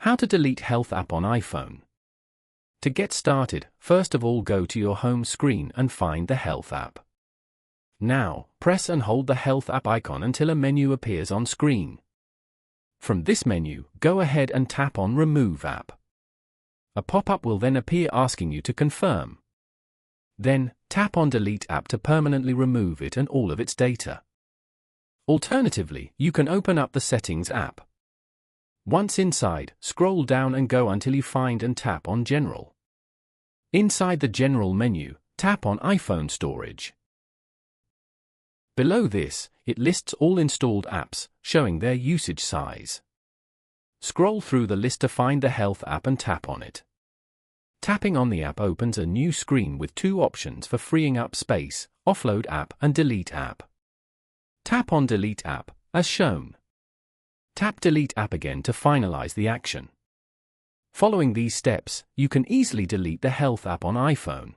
How to delete Health app on iPhone. To get started, first of all go to your home screen and find the Health app. Now, press and hold the Health app icon until a menu appears on screen. From this menu, go ahead and tap on Remove app. A pop-up will then appear asking you to confirm. Then, tap on Delete app to permanently remove it and all of its data. Alternatively, you can open up the Settings app. Once inside, scroll down and go until you find and tap on General. Inside the General menu, tap on iPhone Storage. Below this, it lists all installed apps, showing their usage size. Scroll through the list to find the Health app and tap on it. Tapping on the app opens a new screen with two options for freeing up space: Offload app and Delete app. Tap on Delete app, as shown. Tap Delete app again to finalize the action. Following these steps, you can easily delete the Health app on iPhone.